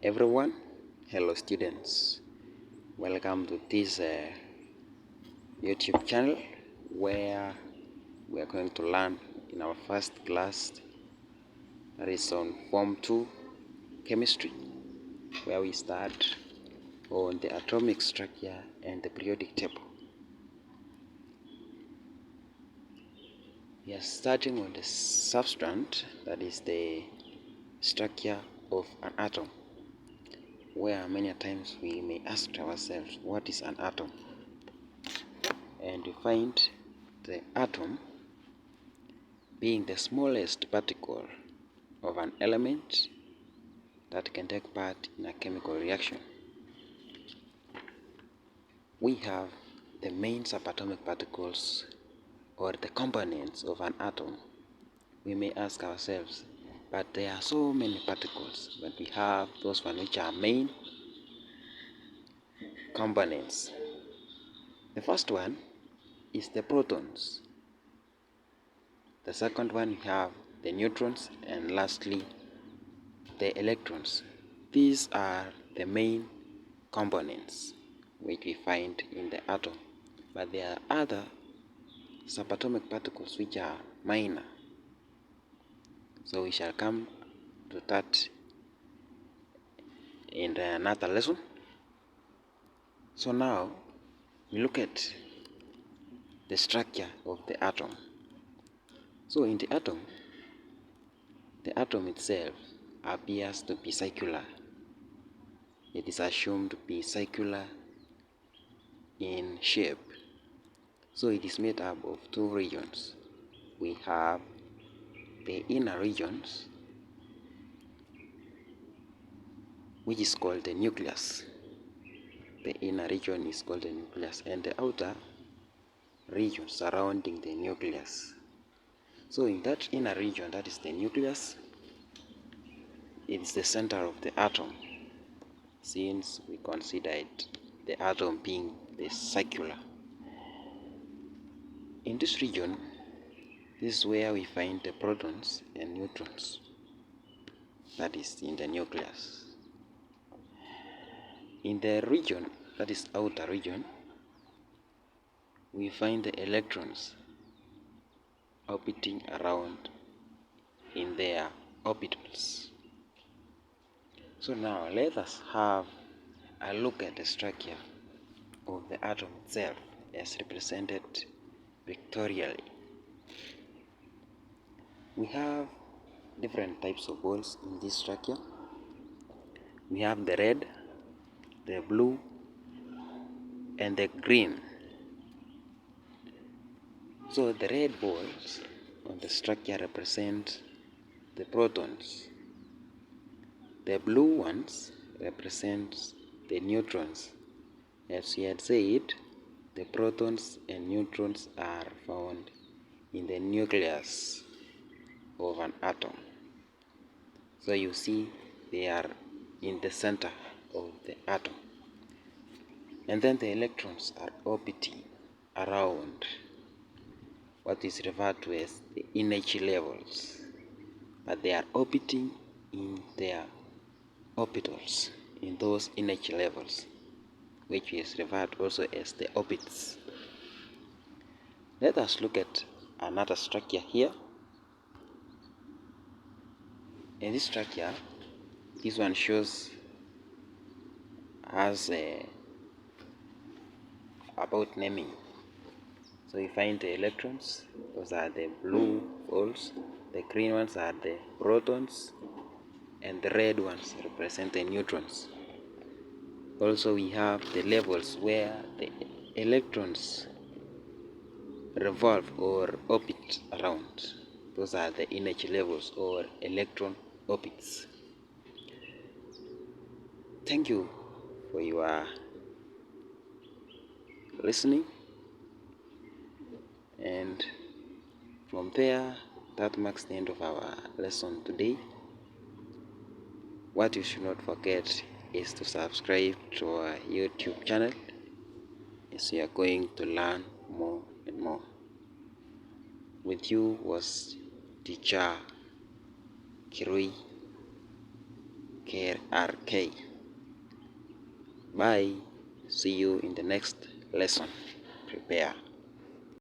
everyone. Hello students, welcome to this YouTube channel where we are going to learn in our first class, that is on Form 2 Chemistry, where we start on the atomic structure and the periodic table. We are starting on the substance, that is the structure of an atom, where many times we may ask ourselves, what is an atom? And we find the atom being the smallest particle of an element that can take part in a chemical reaction. We have the main subatomic particles, or the components of an atom. We may ask ourselves, but there are so many particles, but we have those one which are main components. The first one is the protons. The second one we have the neutrons, and lastly the electrons. These are the main components which we find in the atom, but there are other subatomic particles which are minor. So we shall come to that in another lesson. So now we look at the structure of the atom. So in the atom itself appears to be circular. It is assumed to be circular in shape. So it is made up of two regions. We have the inner regions, which is called the nucleus. The inner region is called the nucleus, and the outer region surrounding the nucleus. So in that inner region, that is the nucleus, it is the center of the atom, since we considered the atom being the circular. In this region, this is where we find the protons and neutrons, that is in the nucleus. In the region, that is outer region, we find the electrons orbiting around in their orbitals. So now let us have a look at the structure of the atom itself as represented pictorially. We have different types of balls in this structure. We have the red, the blue, and the green. So the red balls on the structure represent the protons. The blue ones represent the neutrons. As we had said, the protons and neutrons are found in the nucleus of an atom. So you see they are in the center of the atom. And then the electrons are orbiting around what is referred to as the energy levels. But they are orbiting in their orbitals, in those energy levels, which is referred also as the orbits. Let us look at another structure here. In this structure, this one shows us about naming. So we find the electrons, those are the blue holes, the green ones are the protons, and the red ones represent the neutrons. Also we have the levels where the electrons revolve or orbit around. Those are the energy levels or electron orbits. Thank you for your listening, and from there, that marks the end of our lesson today. What you should not forget is to subscribe to our YouTube channel, as we are going to learn more and more. With you was teacher Kirui. KRK. Bye. See you in the next lesson. Prepare.